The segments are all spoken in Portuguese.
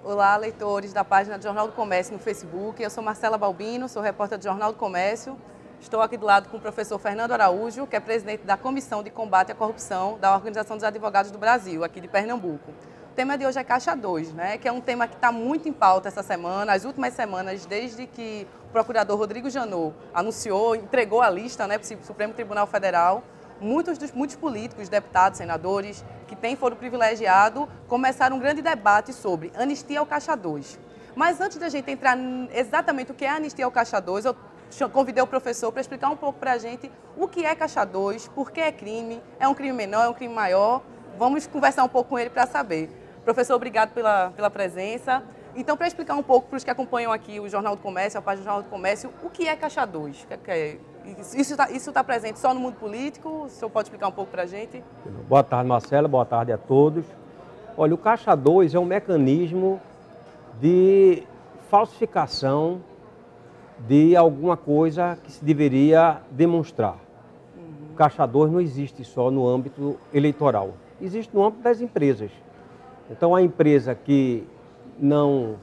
Olá, leitores da página do Jornal do Comércio no Facebook. Eu sou Marcela Balbino, sou repórter do Jornal do Comércio. Estou aqui do lado com o professor Fernando Araújo, que é presidente da Comissão de Combate à Corrupção da Organização dos Advogados do Brasil, aqui de Pernambuco. O tema de hoje é Caixa 2, né, que é um tema que está muito em pauta essa semana, as últimas semanas, desde que o procurador Rodrigo Janot anunciou, entregou a lista, né, para o Supremo Tribunal Federal. Muitos políticos, deputados, senadores, que foram privilegiados, começaram um grande debate sobre anistia ao Caixa 2. Mas antes da gente entrar exatamente o que é anistia ao Caixa 2, eu convidei o professor para explicar um pouco para a gente o que é Caixa 2, por que é um crime menor, é um crime maior. Vamos conversar um pouco com ele para saber. Professor, obrigado pela presença. Então, para explicar um pouco para os que acompanham aqui o Jornal do Comércio, a página do Jornal do Comércio, o que é Caixa 2? Isso está presente só no mundo político? O senhor pode explicar um pouco para a gente? Boa tarde, Marcela. Boa tarde a todos. Olha, o Caixa 2 é um mecanismo de falsificação de alguma coisa que se deveria demonstrar. O Caixa 2 não existe só no âmbito eleitoral, existe no âmbito das empresas. Então, a empresa que não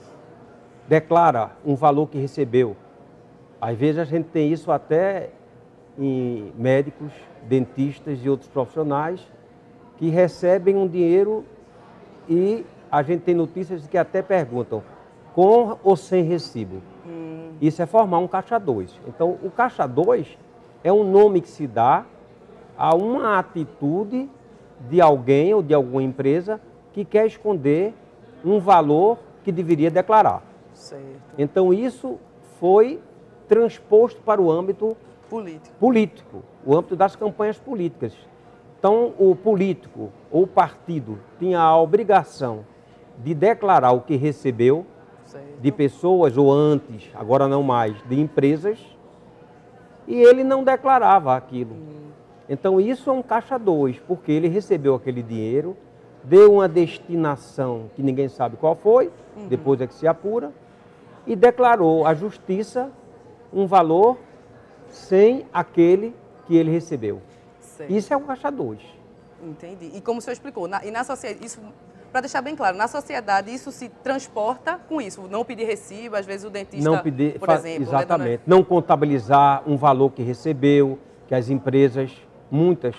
declara um valor que recebeu, às vezes a gente tem isso até em médicos, dentistas e outros profissionais que recebem um dinheiro e a gente tem notícias que até perguntam com ou sem recibo. Isso é formar um Caixa 2. Então, o Caixa 2 é um nome que se dá a uma atitude de alguém ou de alguma empresa que quer esconder um valor que deveria declarar. Certo. Então, isso foi transposto para o âmbito político, o âmbito das campanhas políticas. Então, o político ou o partido tinha a obrigação de declarar o que recebeu, certo, de pessoas, ou antes, agora não mais, de empresas, e ele não declarava aquilo. Então, isso é um Caixa 2, porque ele recebeu aquele dinheiro, deu uma destinação que ninguém sabe qual foi, depois é que se apura, e declarou à justiça um valor sem aquele que ele recebeu. Certo. Isso é um Caixa 2. Entendi. E como o senhor explicou, isso, para deixar bem claro, na sociedade isso se transporta com isso, não pedir recibo, às vezes o dentista, não pedir, por exemplo. Exatamente. Né, não contabilizar um valor que recebeu, que as empresas, muitas,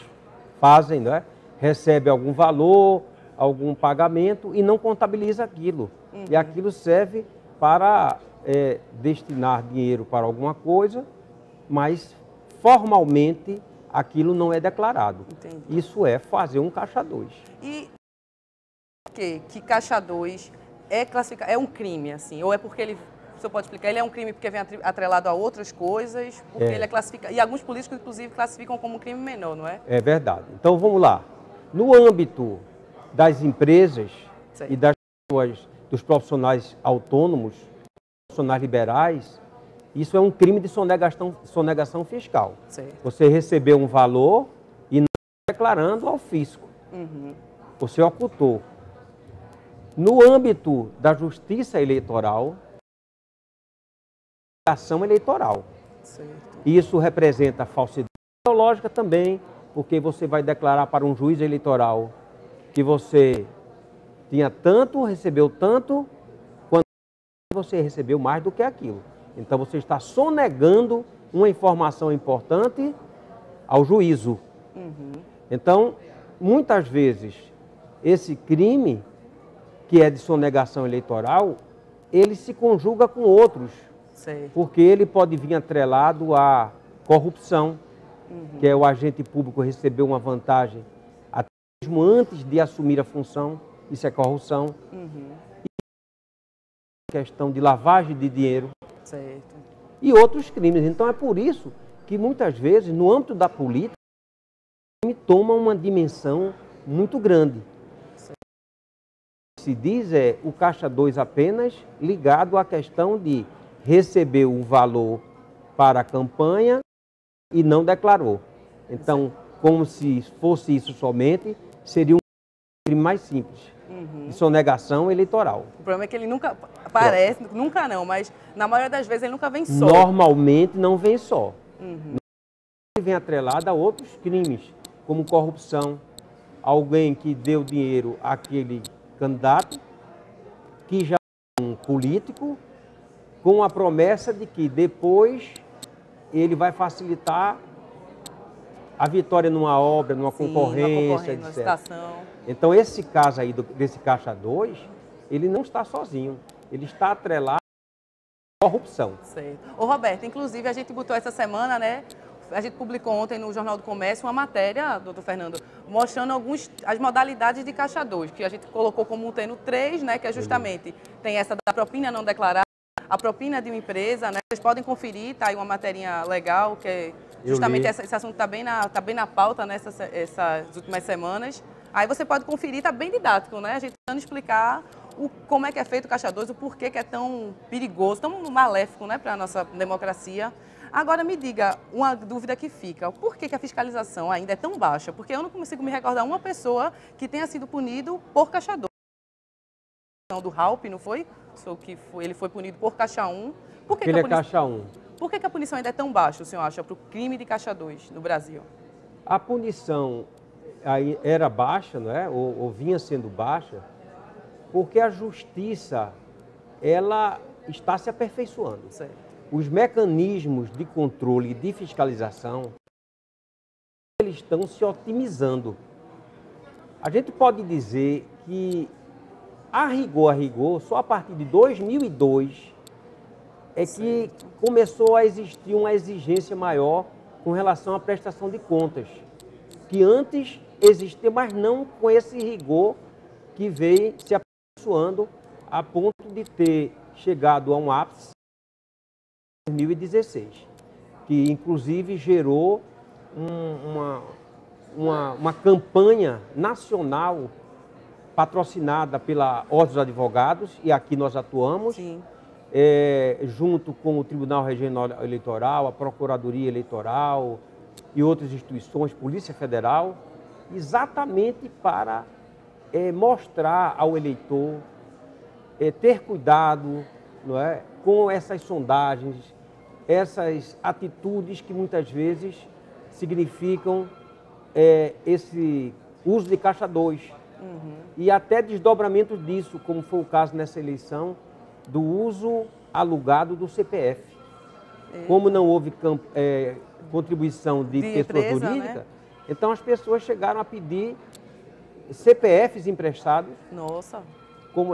fazem, não é? Recebe algum valor, algum pagamento e não contabiliza aquilo. E aquilo serve para destinar dinheiro para alguma coisa, mas formalmente aquilo não é declarado. Entendi. Isso é fazer um Caixa 2. E que Caixa 2 é um crime, assim? Ou é porque ele, o senhor pode explicar, ele é um crime porque vem atrelado a outras coisas, porque ele é classificado, e alguns políticos, inclusive, classificam como um crime menor, não é? É verdade. Então, vamos lá. No âmbito das empresas, certo, e dos profissionais autônomos, profissionais liberais, isso é um crime de sonegação fiscal. Certo. Você recebeu um valor e não declarando ao fisco. Você ocultou. No âmbito da justiça eleitoral, ação eleitoral. Certo. Isso representa falsidade ideológica também, porque você vai declarar para um juiz eleitoral que você tinha tanto, recebeu tanto, quando você recebeu mais do que aquilo. Então, você está sonegando uma informação importante ao juízo. Então, muitas vezes, esse crime, que é de sonegação eleitoral, ele se conjuga com outros. Certo. Porque ele pode vir atrelado à corrupção, que é o agente público receber uma vantagem até mesmo antes de assumir a função, isso é corrupção. E questão de lavagem de dinheiro. Certo. E outros crimes. Então é por isso que muitas vezes, no âmbito da política, o crime toma uma dimensão muito grande. Certo. O que se diz é o Caixa 2 apenas ligado à questão de receber o valor para a campanha e não declarou. Então, como se fosse isso somente, seria um crime mais simples, de sonegação eleitoral. O problema é que ele nunca aparece, nunca não, mas na maioria das vezes ele nunca vem só. Normalmente não vem só. Ele vem atrelado a outros crimes, como corrupção, alguém que deu dinheiro àquele candidato, que já um político com a promessa de que depois ele vai facilitar a vitória numa obra, numa concorrência, etc. Numa licitação. Então, esse caso aí, desse Caixa 2, ele não está sozinho, ele está atrelado à corrupção. Certo. Ô, Roberto, inclusive a gente botou essa semana, né? A gente publicou ontem no Jornal do Comércio uma matéria, doutor Fernando, mostrando as modalidades de Caixa 2, que a gente colocou como tendo 3, né? Que é justamente, tem essa da propina não declarada, a propina de uma empresa, né? Vocês podem conferir, tá aí uma materinha legal, que é justamente esse assunto está bem na pauta nessas últimas semanas. Aí você pode conferir, está bem didático, né? A gente tentando explicar como é que é feito o Caixa 2, o porquê que é tão perigoso, tão maléfico, né, para a nossa democracia. Agora me diga, uma dúvida que fica, por que a fiscalização ainda é tão baixa? Porque eu não consigo me recordar uma pessoa que tenha sido punido por Caixa 2. Do Halp, não foi? Ele foi punido por Caixa 1. Por que ele é Caixa 1. Por que a punição ainda é tão baixa, o senhor acha, para o crime de Caixa 2 no Brasil? A punição aí era baixa, não é? Ou vinha sendo baixa, porque a justiça ela está se aperfeiçoando. Certo. Os mecanismos de controle e de fiscalização eles estão se otimizando. A gente pode dizer que, a rigor, só a partir de 2002 é que começou a existir uma exigência maior com relação à prestação de contas, que antes existia, mas não com esse rigor que veio se aperfeiçoando a ponto de ter chegado a um ápice em 2016, que inclusive gerou uma campanha nacional patrocinada pela Ordem dos Advogados, e aqui nós atuamos, junto com o Tribunal Regional Eleitoral, a Procuradoria Eleitoral e outras instituições, Polícia Federal, exatamente para mostrar ao eleitor, ter cuidado, não é, com essas sondagens, essas atitudes que muitas vezes significam esse uso de Caixa 2. E até desdobramentos disso, como foi o caso nessa eleição, do uso alugado do CPF. Como não houve contribuição de pessoa empresa, jurídica, né? Então as pessoas chegaram a pedir CPFs emprestados. Nossa.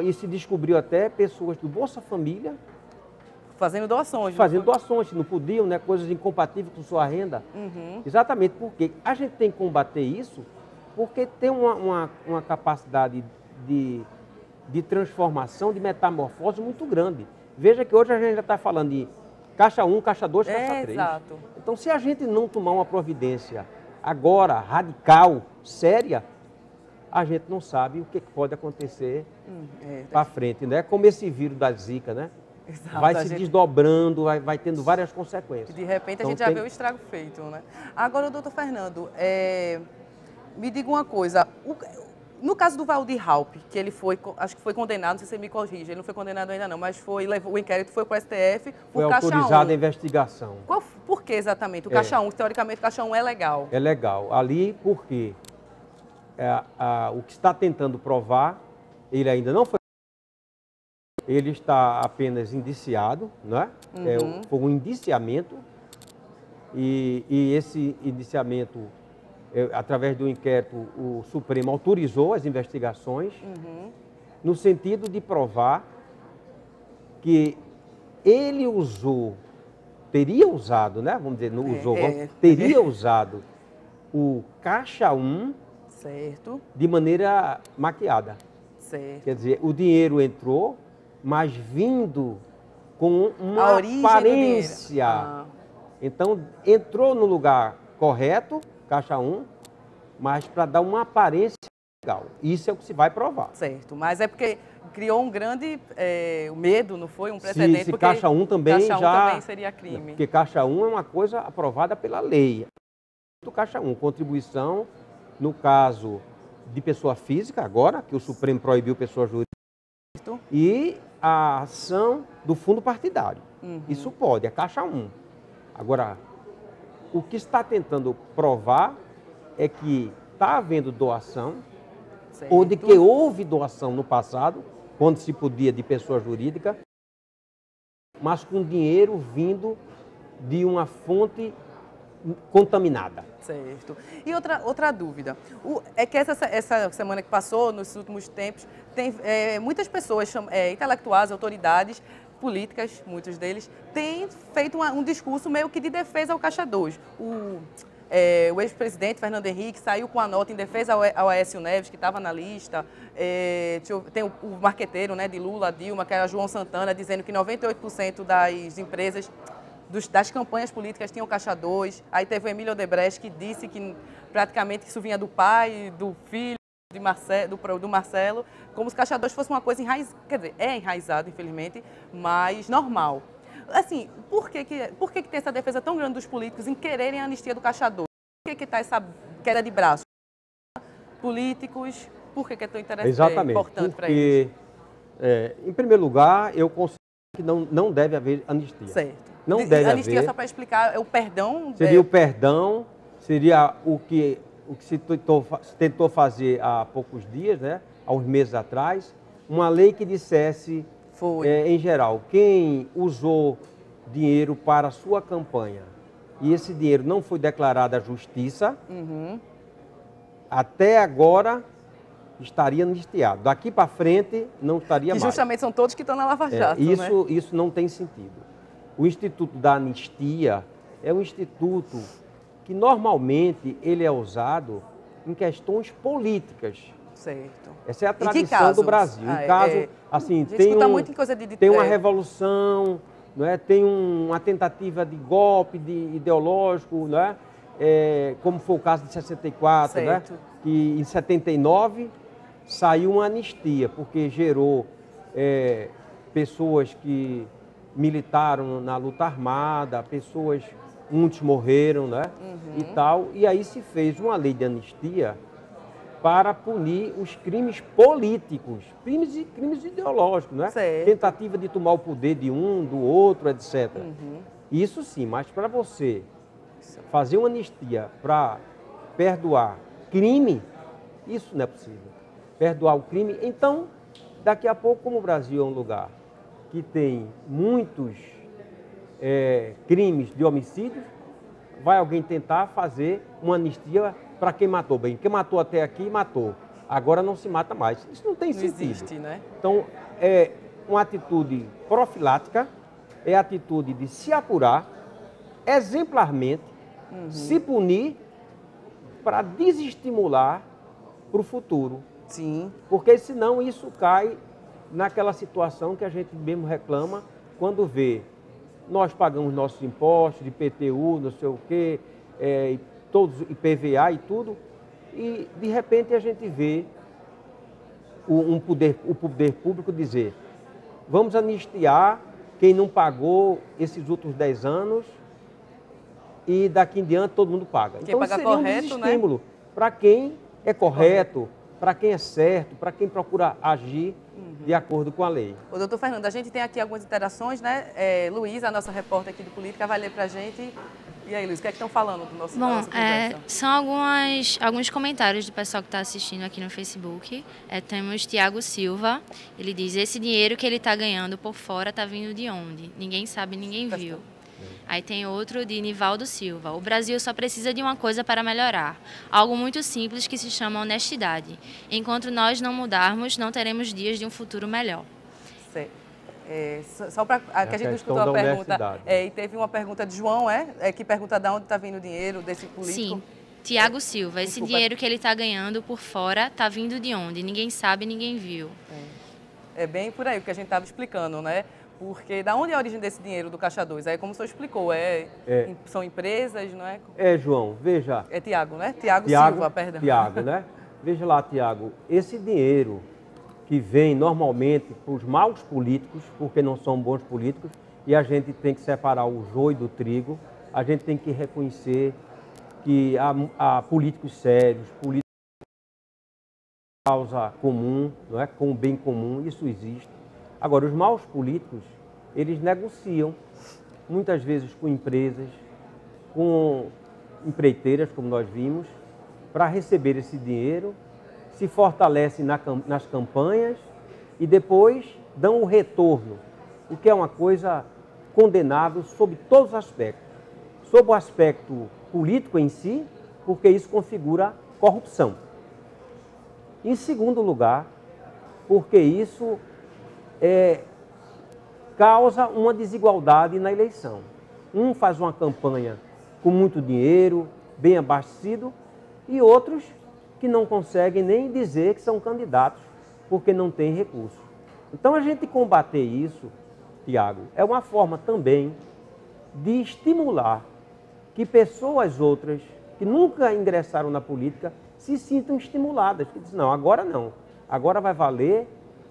E se descobriu até pessoas do Bolsa Família fazendo doações. Fazendo doações, não podiam, né? Coisas incompatíveis com sua renda. Exatamente porque a gente tem que combater isso, porque tem uma capacidade de transformação, de metamorfose muito grande. Veja que hoje a gente já está falando de Caixa 1, Caixa 2, Caixa 3. Exato. Então, se a gente não tomar uma providência agora, radical, séria, a gente não sabe o que pode acontecer para frente, né? Como esse vírus da Zika, né? Exato, vai se desdobrando, vai tendo várias consequências. De repente então, a gente já vê o estrago feito, né? Agora, doutor Fernando, me diga uma coisa. No caso do Valdir Halp, que ele foi, acho que foi condenado, não sei se você me corrige, ele não foi condenado ainda não, mas o inquérito foi para o STF por Caixa 1. Foi autorizada a investigação. Por que exatamente? O Caixa 1, teoricamente o Caixa 1 é legal. É legal. Ali porque o que está tentando provar, ele ainda não foi. Ele está apenas indiciado, não é? Foi um indiciamento e esse indiciamento, através do inquérito, o Supremo autorizou as investigações no sentido de provar que ele teria usado, né? Vamos dizer, não usou, teria usado o Caixa 1 de maneira maquiada. Certo. Quer dizer, o dinheiro entrou, mas vindo com uma aparência. Então, entrou no lugar correto, Caixa 1, mas para dar uma aparência legal. Isso é o que se vai provar. Certo, mas é porque criou um grande medo, não foi? Um precedente. Se Caixa 1 também Caixa 1 também seria crime. Porque Caixa 1 é uma coisa aprovada pela lei. Do Caixa 1, contribuição, no caso de pessoa física, agora, que o Supremo proibiu pessoa jurídica, e a ação do fundo partidário. Isso pode, é Caixa 1. Agora, o que está tentando provar é que está havendo doação, ou de que houve doação no passado, quando se podia de pessoa jurídica, mas com dinheiro vindo de uma fonte contaminada. Certo. E outra dúvida, é que essa semana que passou, nos últimos tempos, tem muitas pessoas, intelectuais, autoridades políticas, muitos deles, têm feito um discurso meio que de defesa ao Caixa 2. O ex-presidente Fernando Henrique saiu com a nota em defesa ao Aécio Neves, que estava na lista. Tem o marqueteiro, né, de Lula, Dilma, que era João Santana, dizendo que 98% das empresas, das campanhas políticas tinham Caixa 2. Aí teve o Emílio Odebrecht, que disse que praticamente isso vinha do pai, do filho do Marcelo, como se Caixa 2 fosse uma coisa enraizada, quer dizer, é enraizado, infelizmente, mas normal. Assim, por que tem essa defesa tão grande dos políticos em quererem a anistia do Caixa 2? Por que está essa queda de braço? Políticos, por que é tão importante para eles? Porque, em primeiro lugar, eu considero que não deve haver anistia. Certo. Não deve haver. Anistia, só para explicar, é o perdão? Seria o perdão, seria o que se tentou fazer há poucos dias, né, há uns meses atrás, uma lei que dissesse, em geral, quem usou dinheiro para a sua campanha e esse dinheiro não foi declarado à justiça, até agora estaria anistiado. Daqui para frente não estaria mais. E justamente são todos que estão na Lava Jato, Isso não tem sentido. O Instituto da Anistia é um instituto que normalmente ele é usado em questões políticas. Certo. Essa é a tradição do Brasil. Em caso, assim, tem uma revolução, não é? Tem uma tentativa de golpe ideológico, não é? Como foi o caso de 64, né? Que em 79 saiu uma anistia, porque gerou pessoas que militaram na luta armada, muitos morreram, né? E tal, e aí se fez uma lei de anistia para punir os crimes políticos, crimes ideológicos, né? Tentativa de tomar o poder de um, do outro, etc. Isso sim, mas para você fazer uma anistia para perdoar crime, isso não é possível. Perdoar o crime, então, daqui a pouco, como o Brasil é um lugar que tem muitos crimes de homicídios, vai alguém tentar fazer uma anistia para quem matou. Bem, quem matou até aqui, matou. Agora não se mata mais. Isso não tem sentido. Não existe, né? Então, é uma atitude profilática, é a atitude de se apurar exemplarmente, se punir para desestimular para o futuro. Sim. Porque senão isso cai naquela situação que a gente mesmo reclama quando vê. Nós pagamos nossos impostos de IPTU, não sei o quê, todos IPVA e tudo, e de repente a gente vê o poder público dizer: vamos anistiar quem não pagou esses outros 10 anos e daqui em diante todo mundo paga. Quem então seria um desestímulo, né? Para quem é correto, para quem é certo, para quem procura agir de acordo com a lei. Ô, doutor Fernando, a gente tem aqui algumas interações, né? Luiz, a nossa repórter aqui do Política, vai ler para a gente. E aí, Luiz, o que é que estão falando do nosso Bom, são alguns comentários do pessoal que está assistindo aqui no Facebook. Temos Tiago Silva, ele diz: esse dinheiro que ele está ganhando por fora está vindo de onde? Ninguém sabe, ninguém viu. Aí tem outro de Nivaldo Silva: o Brasil só precisa de uma coisa para melhorar, algo muito simples que se chama honestidade. Enquanto nós não mudarmos, não teremos dias de um futuro melhor. Só para que a gente não escutou a pergunta, e teve uma pergunta de João, que pergunta de onde está vindo o dinheiro desse político. Sim, Tiago Silva: esse dinheiro que ele está ganhando por fora está vindo de onde? Ninguém sabe, ninguém viu. É bem por aí o que a gente estava explicando, né? Porque da onde é a origem desse dinheiro do Caixa 2? Aí, como o senhor explicou, são empresas, não é? João, veja. É Tiago, né? Tiago Silva, perdão. Tiago, né? Veja lá, Tiago, esse dinheiro que vem normalmente para os maus políticos, porque não são bons políticos, e a gente tem que separar o joio do trigo, a gente tem que reconhecer que há políticos sérios, políticos de causa comum, não é? Com o bem comum, isso existe. Agora, os maus políticos, eles negociam, muitas vezes com empresas, com empreiteiras, como nós vimos, para receber esse dinheiro, se fortalecem nas campanhas e depois dão o retorno, o que é uma coisa condenável sob todos os aspectos. Sob o aspecto político em si, porque isso configura corrupção. Em segundo lugar, porque isso causa uma desigualdade na eleição. Um faz uma campanha com muito dinheiro, bem abastecido, e outros que não conseguem nem dizer que são candidatos, porque não têm recursos. Então, a gente combater isso, Tiago, é uma forma também de estimular que pessoas outras que nunca ingressaram na política se sintam estimuladas. Que dizem, não, agora vai valer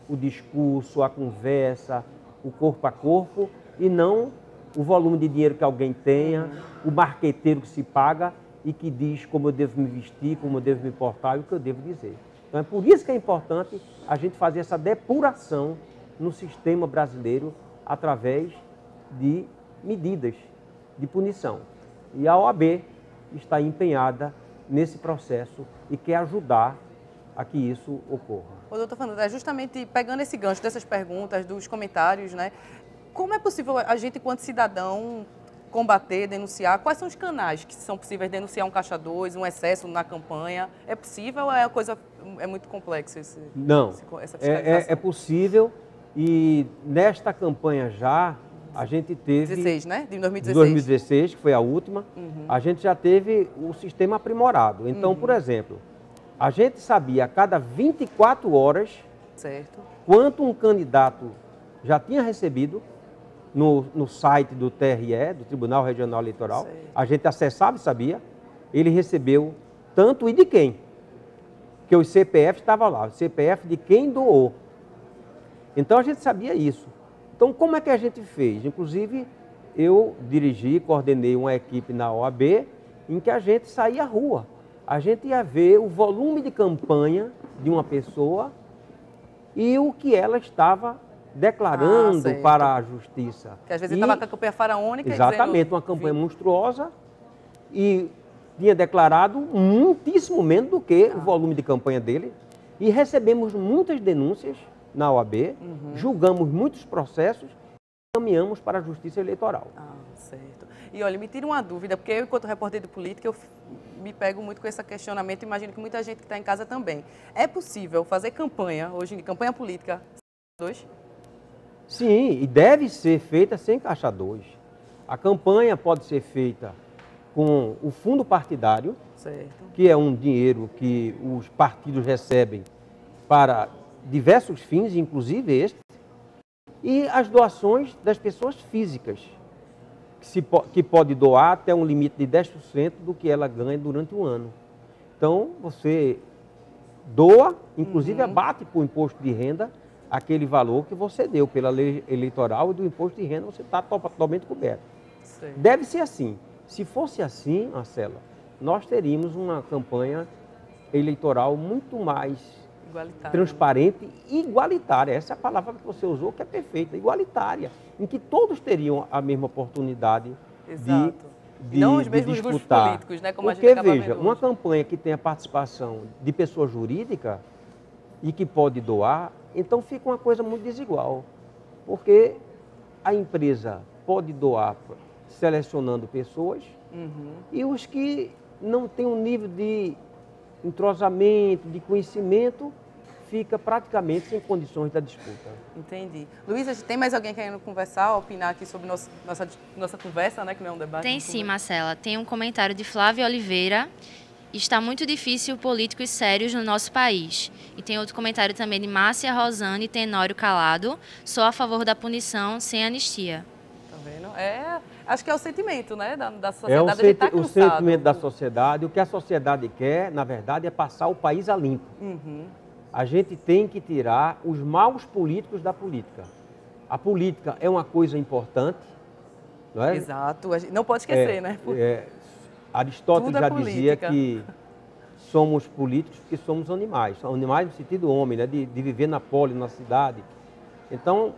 o discurso, a conversa, o corpo a corpo, e não o volume de dinheiro que alguém tenha, o marqueteiro que se paga e que diz como eu devo me vestir, como eu devo me portar e o que eu devo dizer. Então é por isso que é importante a gente fazer essa depuração no sistema brasileiro através de medidas de punição. E a OAB está empenhada nesse processo e quer ajudar a que isso ocorra. Ô, doutor Fernando, justamente pegando esse gancho dessas perguntas, dos comentários, né? Como é possível a gente, enquanto cidadão, combater, denunciar? Quais são os canais que são possíveis denunciar um caixa 2, um excesso na campanha? É possível ou é muito complexo Não, essa fiscalização? É possível, e nesta campanha já a gente teve... 16, né? De 2016. 2016, que foi a última, a gente já teve o sistema aprimorado. Então, por exemplo, a gente sabia a cada 24 horas certo. Quanto um candidato já tinha recebido no site do TRE, do Tribunal Regional Eleitoral. Certo. A gente acessava e sabia. Ele recebeu tanto e de quem. Porque o CPF estava lá, o CPF de quem doou. Então, a gente sabia isso. Então, como é que a gente fez? Inclusive, eu coordenei uma equipe na OAB em que a gente saía à rua. A gente ia ver o volume de campanha de uma pessoa e o que ela estava declarando para a justiça. Que às vezes estava com a campanha faraônica. Exatamente, dizendo, uma campanha monstruosa e tinha declarado muitíssimo menos do que o volume de campanha dele. E recebemos muitas denúncias na OAB, julgamos muitos processos e caminhamos para a Justiça Eleitoral. Certo. E olha, me tira uma dúvida, porque eu, enquanto repórter de política, eu me pego muito com esse questionamento, imagino que muita gente que está em casa também. É possível fazer campanha, hoje em campanha política, dois? Sim, e deve ser feita sem caixa 2. A campanha pode ser feita com o fundo partidário, certo, que é um dinheiro que os partidos recebem para diversos fins, inclusive este, e as doações das pessoas físicas, que pode doar até um limite de 10% do que ela ganha durante o ano. Então, você doa, inclusive abate para o imposto de renda aquele valor que você deu pela lei eleitoral, e do imposto de renda você está totalmente coberto. Sim. Deve ser assim. Se fosse assim, Marcela, nós teríamos uma campanha eleitoral muito mais transparente e igualitária. Essa é a palavra que você usou, que é perfeita, igualitária, em que todos teriam a mesma oportunidade de não os mesmos disputar. Grupos políticos, né? Como porque, a gente acaba veja, vendo uma hoje. campanha que tem a participação de pessoa jurídica e que pode doar, então fica uma coisa muito desigual, porque a empresa pode doar selecionando pessoas e os que não têm um nível de entrosamento, de conhecimento, fica praticamente sem condições da disputa. Entendi. Luísa, tem mais alguém querendo conversar, opinar aqui sobre nossa conversa, né, que não é um debate? Tem sim, Marcela. Tem um comentário de Flávia Oliveira. Está muito difícil políticos sérios no nosso país. E tem outro comentário também de Márcia Rosane Tenório Calado. Sou a favor da punição sem anistia. Tá vendo? Acho que é o sentimento, né, da sociedade. O sentimento da sociedade. O que a sociedade quer, na verdade, é passar o país a limpo. A gente tem que tirar os maus políticos da política. A política é uma coisa importante, não é? Exato. A gente não pode esquecer, né? Aristóteles já dizia que somos políticos porque somos animais. Animais no sentido homem, né? de viver na pole, na cidade. Então,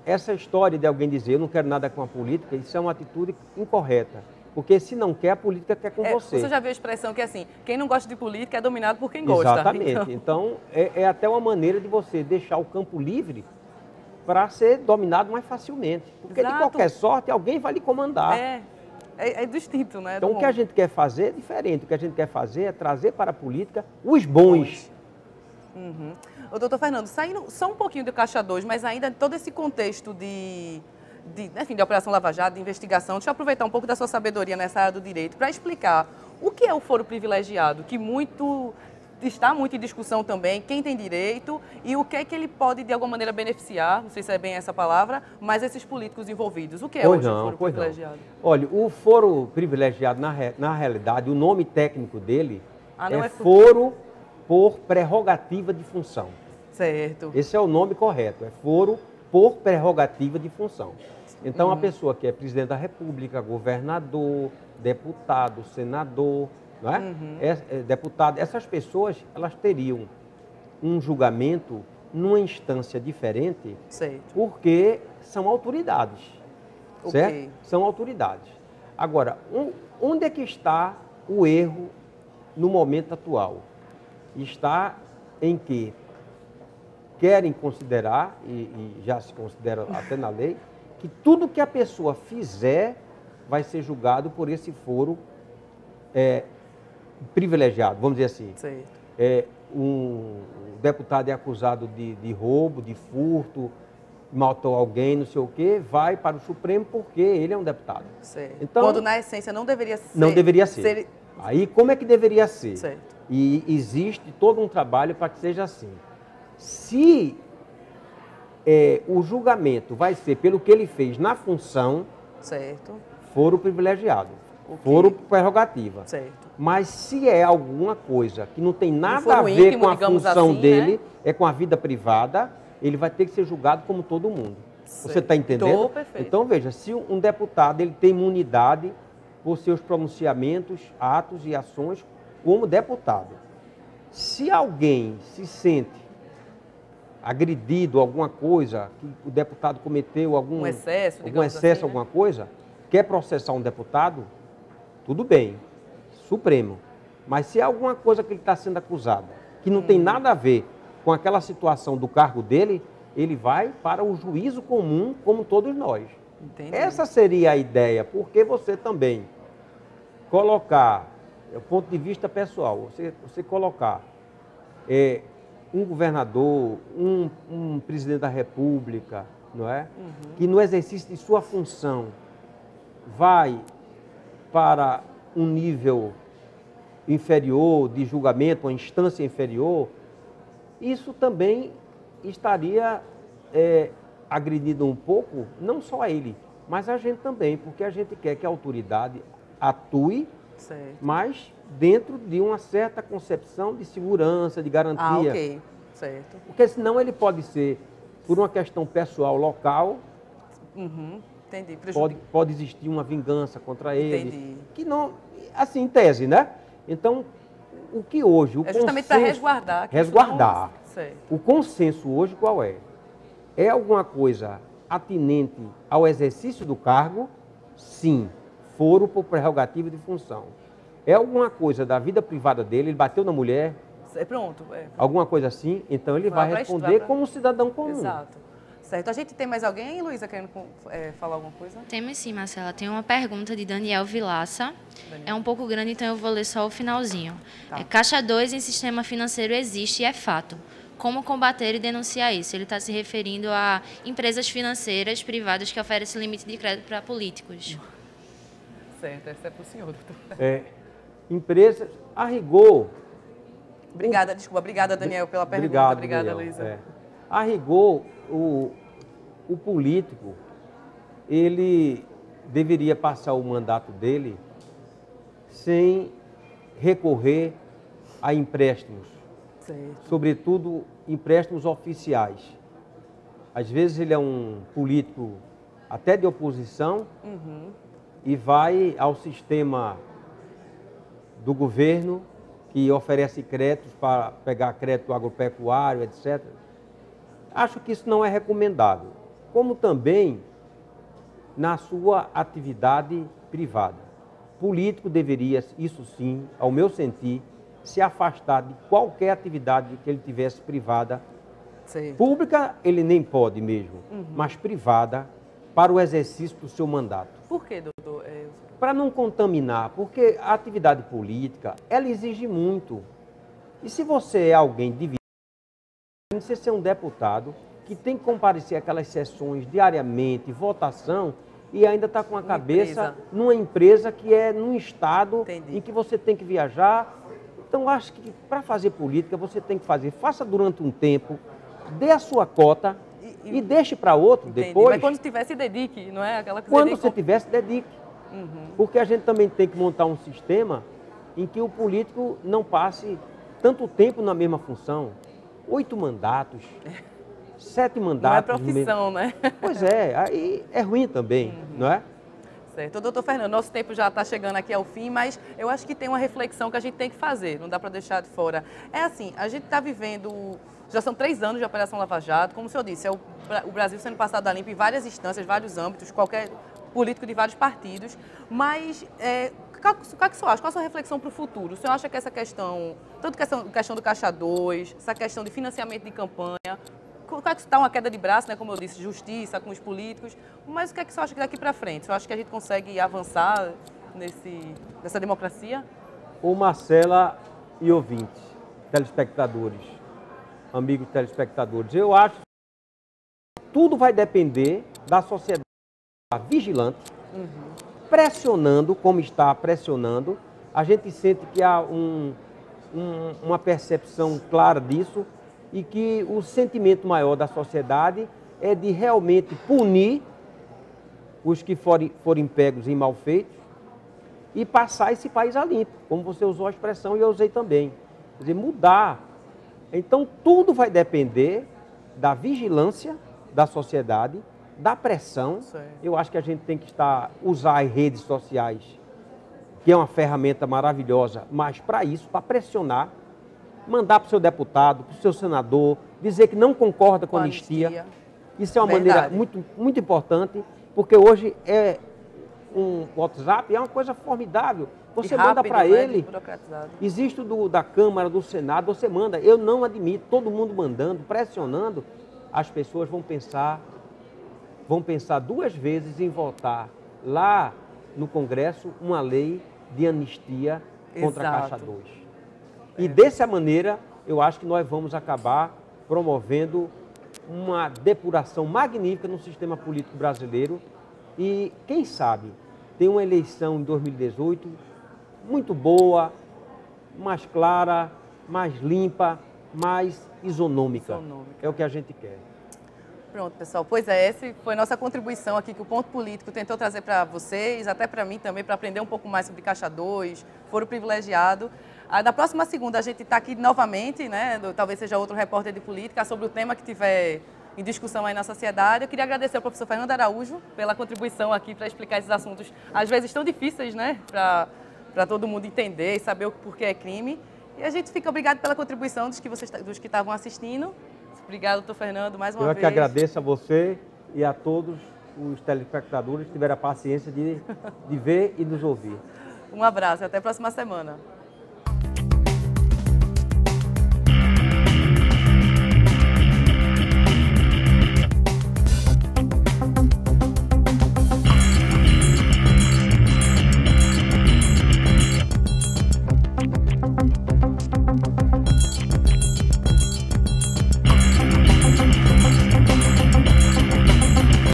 essa história de alguém dizer eu não quero nada com a política, isso é uma atitude incorreta. Porque se não quer, a política quer com você. Você já viu a expressão que é assim, quem não gosta de política é dominado por quem gosta. Exatamente. Então, é até uma maneira de você deixar o campo livre para ser dominado mais facilmente. Porque de qualquer sorte, alguém vai lhe comandar. É distinto, né? Então, o que a gente quer fazer é diferente. O que a gente quer fazer é trazer para a política os bons. Ô, doutor Fernando, saindo só um pouquinho do Caixa 2, mas ainda todo esse contexto de Operação Lava Jato, de investigação, deixa eu aproveitar um pouco da sua sabedoria nessa área do direito para explicar o que é o foro privilegiado, que está muito em discussão também, quem tem direito e o que é que ele pode, de alguma maneira, beneficiar, não sei se é bem essa palavra, mas esses políticos envolvidos. O que é hoje o foro privilegiado? Olha, o foro privilegiado, na realidade, o nome técnico dele é foro por prerrogativa de função. Certo. Esse é o nome correto, é foro por prerrogativa de função. Então, a pessoa que é presidente da República, governador, deputado, senador, não é? Deputado, essas pessoas, elas teriam um julgamento numa instância diferente, certo, porque são autoridades, certo? São autoridades. Agora, onde é que está o erro no momento atual? Está em que querem considerar, e já se considera até na lei, que tudo que a pessoa fizer vai ser julgado por esse foro privilegiado, vamos dizer assim. Um deputado é acusado de roubo, de furto, matou alguém, não sei o quê, vai para o Supremo porque ele é um deputado. Então, quando na essência não deveria ser. Não deveria ser. Aí como é que deveria ser? Certo. E existe todo um trabalho para que seja assim. Se o julgamento vai ser pelo que ele fez na função, certo, foro privilegiado, foro prerrogativa. Certo. Mas se é alguma coisa que não tem nada a ver íntimo, com a função assim, dele, né? É com a vida privada, ele vai ter que ser julgado como todo mundo. Certo. Você está entendendo? Perfeito. Então, veja, se um deputado ele tem imunidade por seus pronunciamentos, atos e ações como deputado. Se alguém se sente agredido, alguma coisa, que o deputado cometeu algum excesso, assim, alguma coisa, quer processar um deputado, tudo bem, Supremo. Mas se é alguma coisa que ele está sendo acusado, que não tem nada a ver com aquela situação do cargo dele, ele vai para o juízo comum, como todos nós. Entendi. Essa seria a ideia, porque você também colocar, do ponto de vista pessoal, você colocar um governador, um presidente da República, não é? Que no exercício de sua função vai para um nível inferior de julgamento, uma instância inferior, isso também estaria agredindo um pouco, não só a ele, mas a gente também, porque a gente quer que a autoridade atue, certo, mas dentro de uma certa concepção de segurança, de garantia. Ok, certo. Porque senão ele pode ser, por uma questão pessoal local, entendi. Pode existir uma vingança contra ele. Entendi. Que não, assim, em tese, né? Então, o que hoje... É justamente para resguardar. Resguardar. Certo. O consenso hoje qual é? É alguma coisa atinente ao exercício do cargo? Sim. Foro por prerrogativa de função. É alguma coisa da vida privada dele? Ele bateu na mulher? Pronto. Alguma coisa assim? Então ele vai responder como um cidadão comum. Exato. Certo. A gente tem mais alguém, Luísa, querendo falar alguma coisa? Temos sim, Marcela. Tem uma pergunta de Daniel Vilaça. É um pouco grande, então eu vou ler só o finalzinho. Tá. Caixa 2 em sistema financeiro existe e é fato. Como combater e denunciar isso? Ele está se referindo a empresas financeiras privadas que oferecem limite de crédito para políticos. Certo, essa é para o senhor, doutor. Empresas, a rigor... Obrigada, Daniel, pela pergunta. Obrigada, Luísa. A rigor, o político, ele deveria passar o mandato dele sem recorrer a empréstimos, certo, sobretudo empréstimos oficiais. Às vezes ele é um político até de oposição e vai ao sistema do governo que oferece créditos para pegar crédito agropecuário, etc. Acho que isso não é recomendável, como também na sua atividade privada. político deveria, isso sim, ao meu sentir, se afastar de qualquer atividade que ele tivesse privada. Sim. Pública ele nem pode mesmo, mas privada para o exercício do seu mandato. Por quê, doutor? Para não contaminar, porque a atividade política, ela exige muito. E se você é alguém dividido, você ser um deputado que tem que comparecer aquelas sessões diariamente, votação, e ainda está com a cabeça numa empresa que é num estado em que você tem que viajar. Então, acho que para fazer política, você tem que fazer, faça durante um tempo, dê a sua cota e deixe para outro depois. Mas quando tiver, se dedique, não é? Aquela que quando você tiver, se dedique. Porque a gente também tem que montar um sistema em que o político não passe tanto tempo na mesma função. 8 mandatos, 7 mandatos. Não é profissão, né? Pois é, aí é ruim também, não é? Certo. Doutor Fernando, nosso tempo já está chegando aqui ao fim, mas eu acho que tem uma reflexão que a gente tem que fazer, não dá para deixar de fora. É assim, a gente está vivendo, já são 3 anos de Operação Lava Jato, como o senhor disse, é o Brasil sendo passado a limpo em várias instâncias, vários âmbitos, qualquer político de vários partidos, mas o que o senhor acha? Qual a sua reflexão para o futuro? O senhor acha que essa questão, tanto questão do Caixa 2, essa questão de financiamento de campanha, está uma queda de braço, né, como eu disse, justiça com os políticos, mas o que é que você acha que daqui para frente? Você acha que a gente consegue avançar nessa democracia? Ô Marcela e ouvintes, telespectadores, amigos telespectadores, eu acho que tudo vai depender da sociedade vigilante, pressionando, como está pressionando. A gente sente que há uma percepção clara disso, e que o sentimento maior da sociedade é de realmente punir os que forem pegos em malfeitos e passar esse país a limpo, como você usou a expressão e eu usei também. Quer dizer, mudar. Então, tudo vai depender da vigilância da sociedade, da pressão. Eu acho que a gente tem que usar as redes sociais, que é uma ferramenta maravilhosa, mas para isso, para pressionar, mandar para o seu deputado, para o seu senador, dizer que não concorda com a anistia. Isso é uma maneira muito, muito importante, porque hoje um WhatsApp é uma coisa formidável. Você manda para ele, existe da Câmara, do Senado, você manda. Eu não admito, todo mundo mandando, pressionando, as pessoas vão pensar 2 vezes em votar lá no Congresso uma lei de anistia contra a Caixa 2. E dessa maneira, eu acho que nós vamos acabar promovendo uma depuração magnífica no sistema político brasileiro e, quem sabe, tem uma eleição em 2018 muito boa, mais clara, mais limpa, mais isonômica. É o que a gente quer. Pronto, pessoal. Pois é, essa foi nossa contribuição aqui que o Ponto Político tentou trazer para vocês, até para mim também, para aprender um pouco mais sobre Caixa 2, foro privilegiado. Na próxima segunda a gente está aqui novamente, né? Talvez seja outro repórter de política, sobre o tema que tiver em discussão aí na sociedade. Eu queria agradecer ao professor Fernando Araújo pela contribuição aqui para explicar esses assuntos, às vezes tão difíceis, né? Para todo mundo entender e saber o porquê é crime. E a gente fica obrigado pela contribuição dos que estavam assistindo. Obrigado, doutor Fernando, mais uma vez. Eu que agradeço a você e a todos os telespectadores que tiveram a paciência de ver e nos ouvir. Um abraço e até a próxima semana.